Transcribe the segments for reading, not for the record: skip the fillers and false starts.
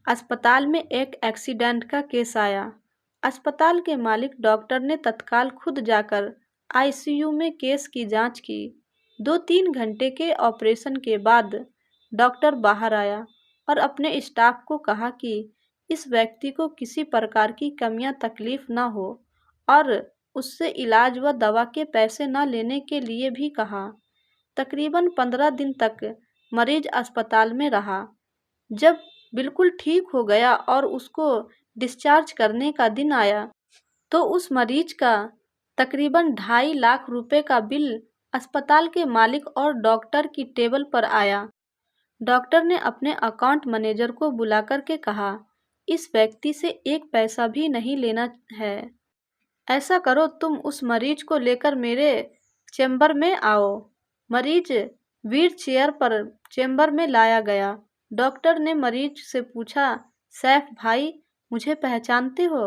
अस्पताल में एक एक्सीडेंट का केस आया। अस्पताल के मालिक डॉक्टर ने तत्काल खुद जाकर आईसीयू में केस की जांच की। 2-3 घंटे के ऑपरेशन के बाद डॉक्टर बाहर आया और अपने स्टाफ को कहा कि इस व्यक्ति को किसी प्रकार की कमियां तकलीफ ना हो और उससे इलाज व दवा के पैसे न लेने के लिए भी कहा। तकरीबन 15 दिन तक मरीज अस्पताल में रहा। जब बिल्कुल ठीक हो गया और उसको डिस्चार्ज करने का दिन आया, तो उस मरीज का तकरीबन 2.5 लाख रुपए का बिल अस्पताल के मालिक और डॉक्टर की टेबल पर आया। डॉक्टर ने अपने अकाउंट मैनेजर को बुलाकर के कहा, इस व्यक्ति से एक पैसा भी नहीं लेना है। ऐसा करो, तुम उस मरीज को लेकर मेरे चेंबर में आओ। मरीज व्हील चेयर पर चेंबर में लाया गया। डॉक्टर ने मरीज से पूछा, सैफ भाई, मुझे पहचानते हो?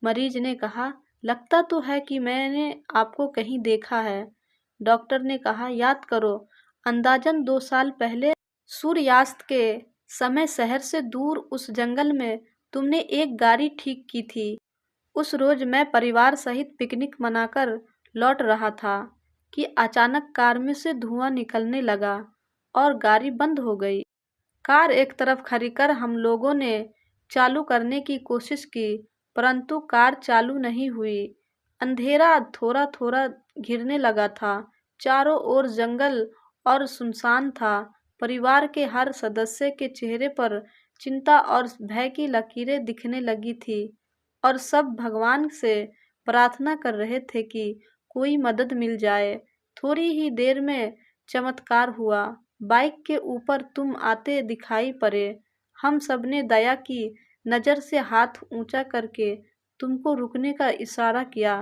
मरीज ने कहा, लगता तो है कि मैंने आपको कहीं देखा है। डॉक्टर ने कहा, याद करो, अंदाजन 2 साल पहले सूर्यास्त के समय शहर से दूर उस जंगल में तुमने एक गाड़ी ठीक की थी। उस रोज मैं परिवार सहित पिकनिक मनाकर लौट रहा था कि अचानक कार में से धुआं निकलने लगा और गाड़ी बंद हो गई। कार एक तरफ खड़ी कर हम लोगों ने चालू करने की कोशिश की, परंतु कार चालू नहीं हुई। अंधेरा थोड़ा थोड़ा घिरने लगा था। चारों ओर जंगल और सुनसान था। परिवार के हर सदस्य के चेहरे पर चिंता और भय की लकीरें दिखने लगी थी और सब भगवान से प्रार्थना कर रहे थे कि कोई मदद मिल जाए। थोड़ी ही देर में चमत्कार हुआ। बाइक के ऊपर तुम आते दिखाई पड़े। हम सबने दया की नज़र से हाथ ऊंचा करके तुमको रुकने का इशारा किया।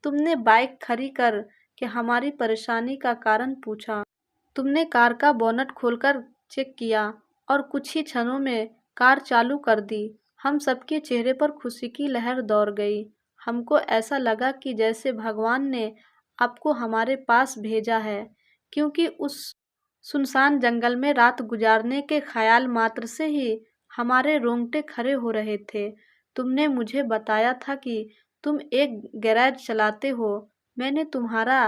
तुमने बाइक खड़ी कर के हमारी परेशानी का कारण पूछा। तुमने कार का बोनट खोलकर चेक किया और कुछ ही क्षणों में कार चालू कर दी। हम सबके चेहरे पर खुशी की लहर दौड़ गई। हमको ऐसा लगा कि जैसे भगवान ने आपको हमारे पास भेजा है, क्योंकि उस सुनसान जंगल में रात गुजारने के ख्याल मात्र से ही हमारे रोंगटे खड़े हो रहे थे। तुमने मुझे बताया था कि तुम एक गैराज चलाते हो। मैंने तुम्हारा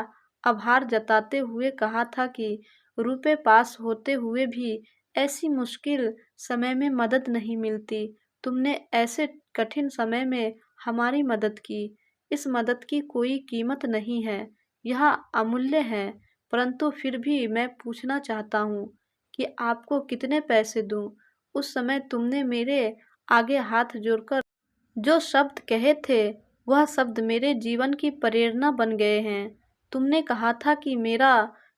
आभार जताते हुए कहा था कि रुपए पास होते हुए भी ऐसी मुश्किल समय में मदद नहीं मिलती। तुमने ऐसे कठिन समय में हमारी मदद की। इस मदद की कोई कीमत नहीं है, यह अमूल्य है, परंतु फिर भी मैं पूछना चाहता हूँ कि आपको कितने पैसे दूँ? उस समय तुमने मेरे आगे हाथ जोड़कर जो शब्द कहे थे, वह शब्द मेरे जीवन की प्रेरणा बन गए हैं। तुमने कहा था कि मेरा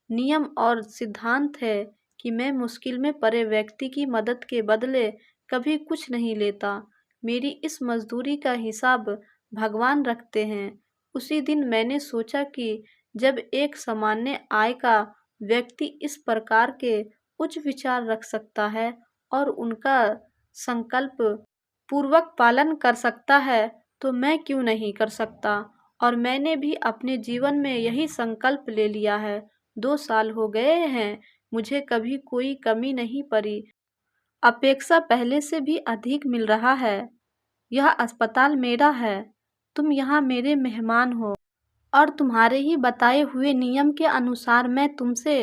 नियम और सिद्धांत है कि मैं मुश्किल में पड़े व्यक्ति की मदद के बदले कभी कुछ नहीं लेता। मेरी इस मजदूरी का हिसाब भगवान रखते हैं। उसी दिन मैंने सोचा कि जब एक सामान्य आय का व्यक्ति इस प्रकार के उच्च विचार रख सकता है और उनका संकल्प पूर्वक पालन कर सकता है, तो मैं क्यों नहीं कर सकता। और मैंने भी अपने जीवन में यही संकल्प ले लिया है। 2 साल हो गए हैं, मुझे कभी कोई कमी नहीं पड़ी। अपेक्षा पहले से भी अधिक मिल रहा है। यह अस्पताल मेरा है। तुम यहाँ मेरे मेहमान हो और तुम्हारे ही बताए हुए नियम के अनुसार मैं तुमसे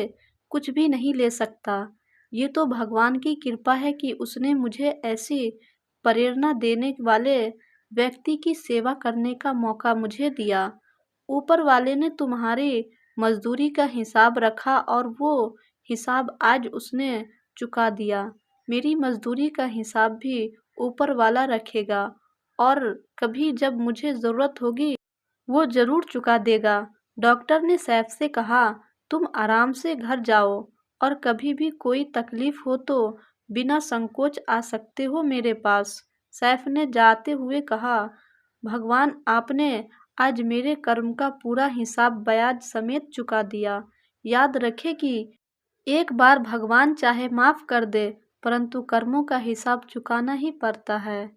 कुछ भी नहीं ले सकता। ये तो भगवान की कृपा है कि उसने मुझे ऐसी प्रेरणा देने वाले व्यक्ति की सेवा करने का मौका मुझे दिया। ऊपर वाले ने तुम्हारी मजदूरी का हिसाब रखा और वो हिसाब आज उसने चुका दिया। मेरी मजदूरी का हिसाब भी ऊपर वाला रखेगा और कभी जब मुझे ज़रूरत होगी, वो ज़रूर चुका देगा। डॉक्टर ने सैफ से कहा, तुम आराम से घर जाओ और कभी भी कोई तकलीफ हो तो बिना संकोच आ सकते हो मेरे पास। सैफ ने जाते हुए कहा, भगवान, आपने आज मेरे कर्म का पूरा हिसाब ब्याज समेत चुका दिया। याद रखे कि एक बार भगवान चाहे माफ़ कर दे, परंतु कर्मों का हिसाब चुकाना ही पड़ता है।